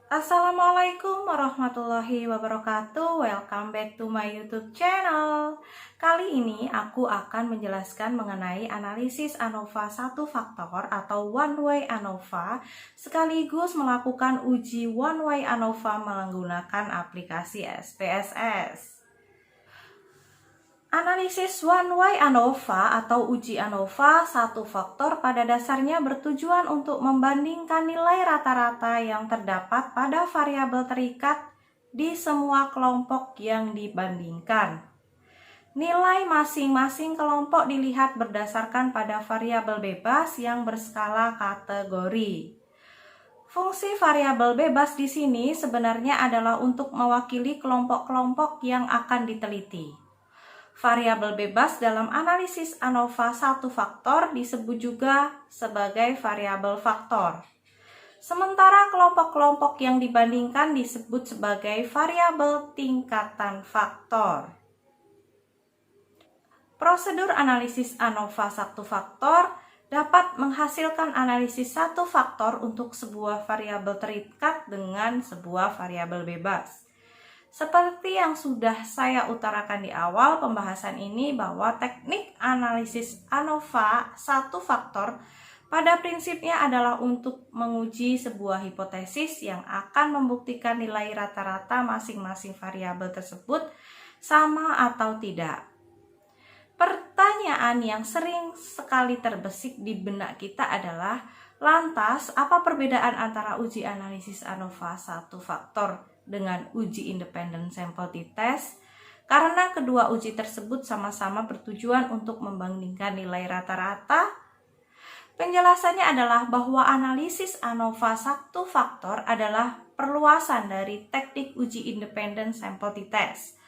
Assalamualaikum warahmatullahi wabarakatuh. Welcome back to my YouTube channel. Kali ini aku akan menjelaskan mengenai analisis ANOVA 1 faktor atau one way ANOVA, sekaligus melakukan uji one way ANOVA menggunakan aplikasi SPSS. Analisis one way ANOVA atau uji ANOVA satu faktor pada dasarnya bertujuan untuk membandingkan nilai rata-rata yang terdapat pada variabel terikat di semua kelompok yang dibandingkan. Nilai masing-masing kelompok dilihat berdasarkan pada variabel bebas yang berskala kategori. Fungsi variabel bebas di sini sebenarnya adalah untuk mewakili kelompok-kelompok yang akan diteliti. Variabel bebas dalam analisis ANOVA satu faktor disebut juga sebagai variabel faktor. Sementara kelompok-kelompok yang dibandingkan disebut sebagai variabel tingkatan faktor. Prosedur analisis ANOVA satu faktor dapat menghasilkan analisis satu faktor untuk sebuah variabel terikat dengan sebuah variabel bebas. Seperti yang sudah saya utarakan di awal pembahasan ini bahwa teknik analisis ANOVA satu faktor pada prinsipnya adalah untuk menguji sebuah hipotesis yang akan membuktikan nilai rata-rata masing-masing variabel tersebut sama atau tidak. Pertanyaan yang sering sekali terbesit di benak kita adalah, lantas apa perbedaan antara uji analisis ANOVA satu faktor dengan uji independent sample t-test? Karena kedua uji tersebut sama-sama bertujuan untuk membandingkan nilai rata-rata. Penjelasannya adalah bahwa analisis ANOVA satu faktor adalah perluasan dari teknik uji independent sample t-test.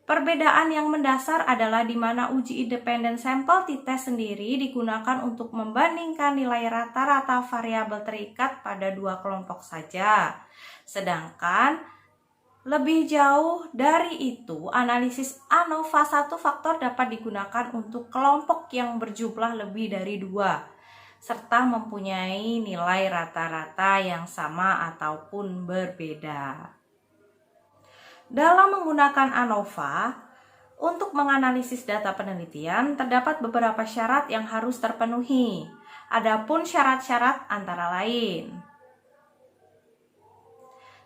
Perbedaan yang mendasar adalah di mana uji independent sample t-test sendiri digunakan untuk membandingkan nilai rata-rata variabel terikat pada dua kelompok saja. Sedangkan lebih jauh dari itu, analisis ANOVA satu faktor dapat digunakan untuk kelompok yang berjumlah lebih dari dua, serta mempunyai nilai rata-rata yang sama ataupun berbeda. Dalam menggunakan ANOVA, untuk menganalisis data penelitian, terdapat beberapa syarat yang harus terpenuhi. Adapun syarat-syarat antara lain: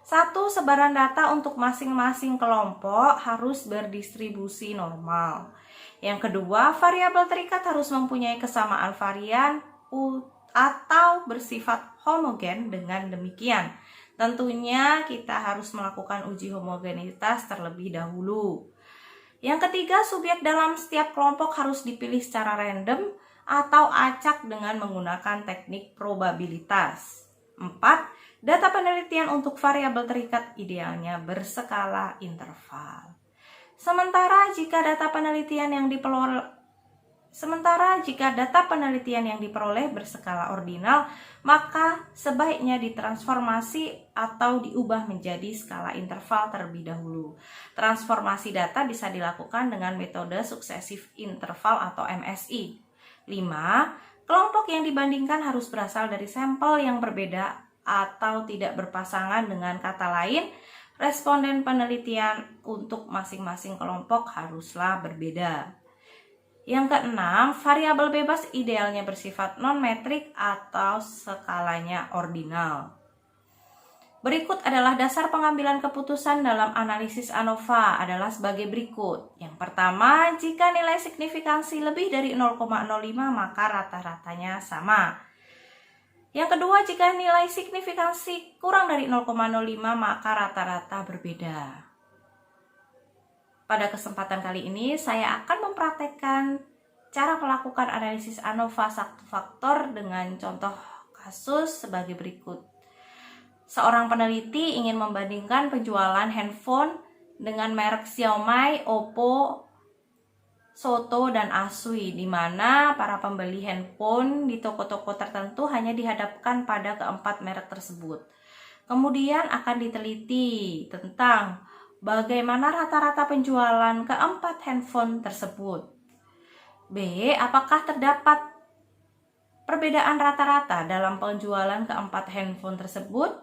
1. Sebaran data untuk masing-masing kelompok harus berdistribusi normal. Yang kedua, variabel terikat harus mempunyai kesamaan varian atau bersifat homogen. Dengan demikian, tentunya kita harus melakukan uji homogenitas terlebih dahulu. Yang ketiga, subjek dalam setiap kelompok harus dipilih secara random atau acak dengan menggunakan teknik probabilitas. 4. Data penelitian untuk variabel terikat idealnya berskala interval. Sementara jika data penelitian yang diperoleh berskala ordinal, maka sebaiknya ditransformasi atau diubah menjadi skala interval terlebih dahulu. Transformasi data bisa dilakukan dengan metode suksesif interval atau MSI. 5. Kelompok yang dibandingkan harus berasal dari sampel yang berbeda atau tidak berpasangan. Dengan kata lain, responden penelitian untuk masing-masing kelompok haruslah berbeda. Yang keenam, variabel bebas idealnya bersifat non-metrik atau skalanya ordinal. Berikut adalah dasar pengambilan keputusan dalam analisis ANOVA adalah sebagai berikut. Yang pertama, jika nilai signifikansi lebih dari 0,05 maka rata-ratanya sama. Yang kedua, jika nilai signifikansi kurang dari 0,05 maka rata-rata berbeda. Pada kesempatan kali ini saya akan mempraktekkan cara melakukan analisis ANOVA satu faktor dengan contoh kasus sebagai berikut. Seorang peneliti ingin membandingkan penjualan handphone dengan merek Xiaomi, Oppo, Soto, dan Asui, di mana para pembeli handphone di toko-toko tertentu hanya dihadapkan pada keempat merek tersebut. Kemudian akan diteliti tentang bagaimana rata-rata penjualan keempat handphone tersebut. B. Apakah terdapat perbedaan rata-rata dalam penjualan keempat handphone tersebut?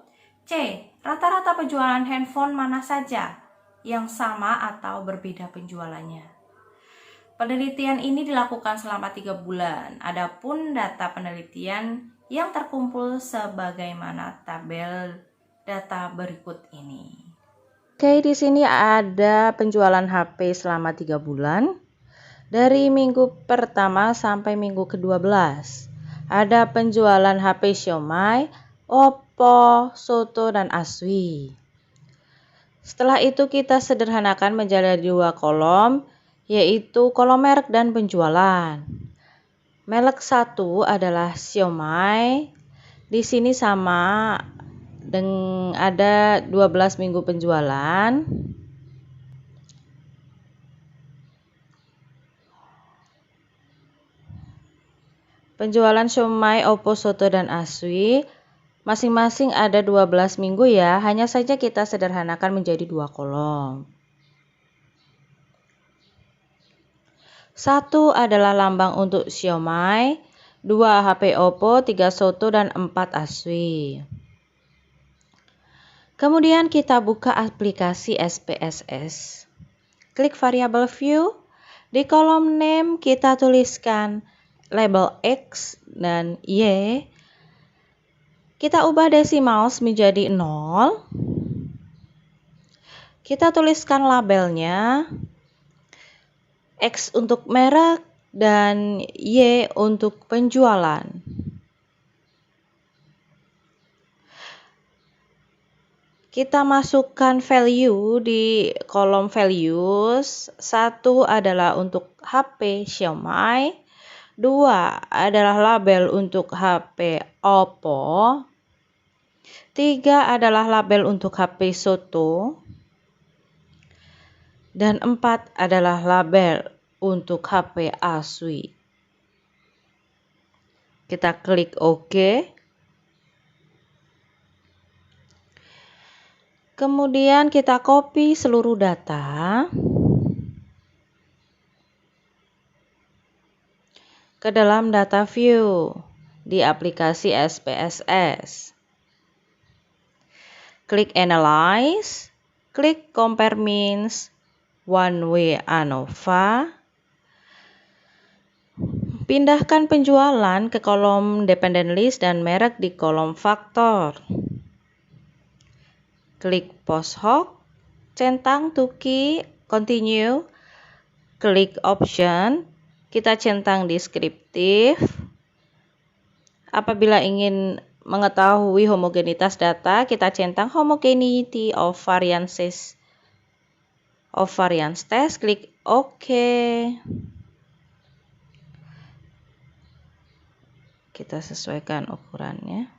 C. Rata-rata penjualan handphone mana saja yang sama atau berbeda penjualannya? Penelitian ini dilakukan selama 3 bulan. Adapun data penelitian yang terkumpul sebagaimana tabel data berikut ini. Oke, di sini ada penjualan HP selama 3 bulan. Dari minggu pertama sampai minggu ke-12. Ada penjualan HP Xiaomi, Oppo, Soto, dan Asui. Setelah itu kita sederhanakan menjadi 2 kolom, yaitu kolom merek dan penjualan. Merek 1 adalah Xiaomi. Di sini sama dengan ada 12 minggu penjualan. Penjualan Xiaomi, Oppo, Soto, dan Asui masing-masing ada 12 minggu ya, hanya saja kita sederhanakan menjadi 2 kolom. 1 adalah lambang untuk Xiaomi, 2 HP Oppo, 3 Soto, dan 4 Asui. Kemudian kita buka aplikasi SPSS. Klik variabel view. Di kolom name kita tuliskan label X dan Y. Kita ubah desimals menjadi 0. Kita tuliskan labelnya X untuk merek dan Y untuk penjualan. Kita masukkan value di kolom values. 1 adalah untuk HP Xiaomi, 2 adalah label untuk HP Oppo, 3 adalah label untuk HP Soto, dan 4 adalah label untuk HP Asui. Kita klik OK. Kemudian kita copy seluruh data ke dalam data view di aplikasi SPSS. Klik Analyze, klik Compare Means, One Way ANOVA. Pindahkan penjualan ke kolom Dependent List dan merek di kolom Faktor. Klik Post Hoc, centang to key, continue, klik Option, kita centang deskriptif. Apabila ingin mengetahui homogenitas data, kita centang homogeneity of variances of variance test, klik OK. Kita sesuaikan ukurannya.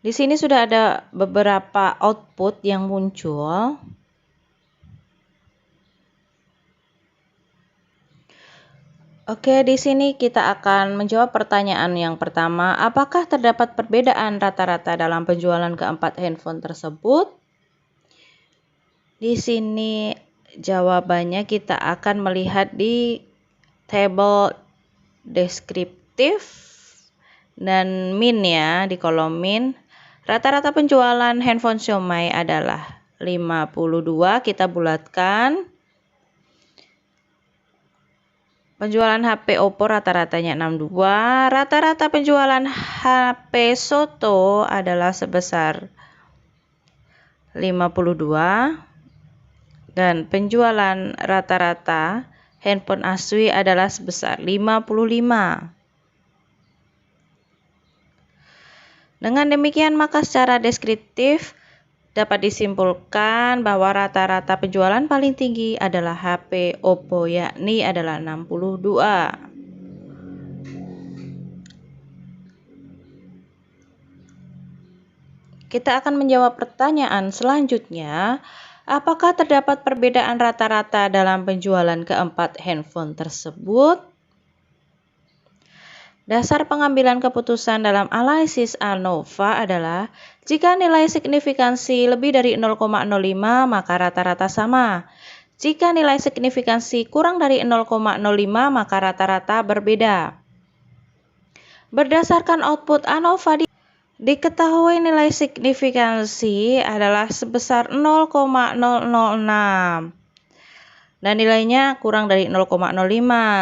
Di sini sudah ada beberapa output yang muncul. Oke, di sini kita akan menjawab pertanyaan yang pertama. Apakah terdapat perbedaan rata-rata dalam penjualan keempat handphone tersebut? Di sini jawabannya kita akan melihat di tabel deskriptif dan min ya, di kolom min. Rata-rata penjualan handphone Xiaomi adalah 52, kita bulatkan. Penjualan HP Oppo rata-ratanya 62. Rata-rata penjualan HP Soto adalah sebesar 52. Dan penjualan rata-rata handphone Asui adalah sebesar 55. Dengan demikian maka secara deskriptif dapat disimpulkan bahwa rata-rata penjualan paling tinggi adalah HP Oppo, yakni adalah 62. Kita akan menjawab pertanyaan selanjutnya. Apakah terdapat perbedaan rata-rata dalam penjualan keempat handphone tersebut? Dasar pengambilan keputusan dalam analisis ANOVA adalah jika nilai signifikansi lebih dari 0,05 maka rata-rata sama. Jika nilai signifikansi kurang dari 0,05 maka rata-rata berbeda. Berdasarkan output ANOVA Diketahui nilai signifikansi adalah sebesar 0,006 dan nilainya kurang dari 0,05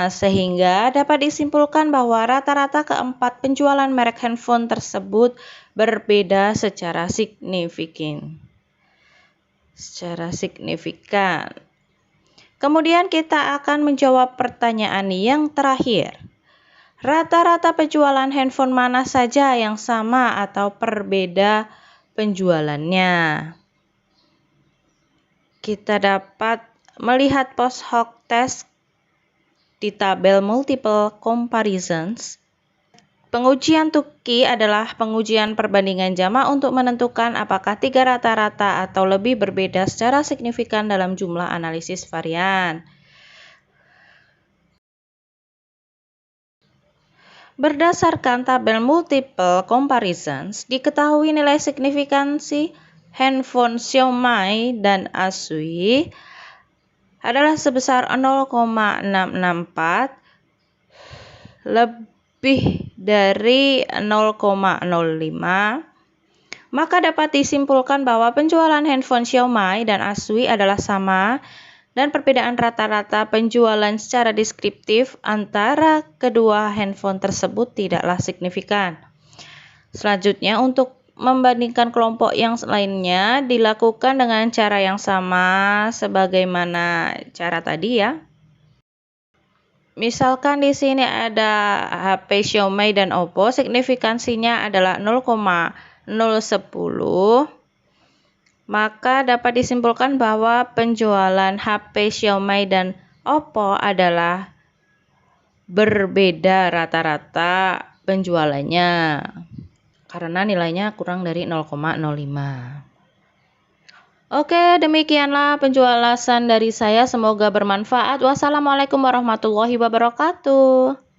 sehingga dapat disimpulkan bahwa rata-rata keempat penjualan merek handphone tersebut berbeda secara signifikan. Kemudian kita akan menjawab pertanyaan yang terakhir. Rata-rata penjualan handphone mana saja yang sama atau berbeda penjualannya? Kita dapat melihat post hoc test di tabel multiple comparisons. Pengujian Tukey adalah pengujian perbandingan jamak untuk menentukan apakah tiga rata-rata atau lebih berbeda secara signifikan dalam jumlah analisis varian. Berdasarkan tabel multiple comparisons, diketahui nilai signifikansi handphone Xiaomi dan Asus adalah sebesar 0,664 lebih dari 0,05, maka dapat disimpulkan bahwa penjualan handphone Xiaomi dan Asus adalah sama dan perbedaan rata-rata penjualan secara deskriptif antara kedua handphone tersebut tidaklah signifikan. Selanjutnya, untuk membandingkan kelompok yang lainnya dilakukan dengan cara yang sama sebagaimana cara tadi ya. Misalkan di sini ada HP Xiaomi dan Oppo, signifikansinya adalah 0,010. Maka dapat disimpulkan bahwa penjualan HP Xiaomi dan Oppo adalah berbeda rata-rata penjualannya karena nilainya kurang dari 0,05. Oke, demikianlah penjelasan dari saya. Semoga bermanfaat. Wassalamualaikum warahmatullahi wabarakatuh.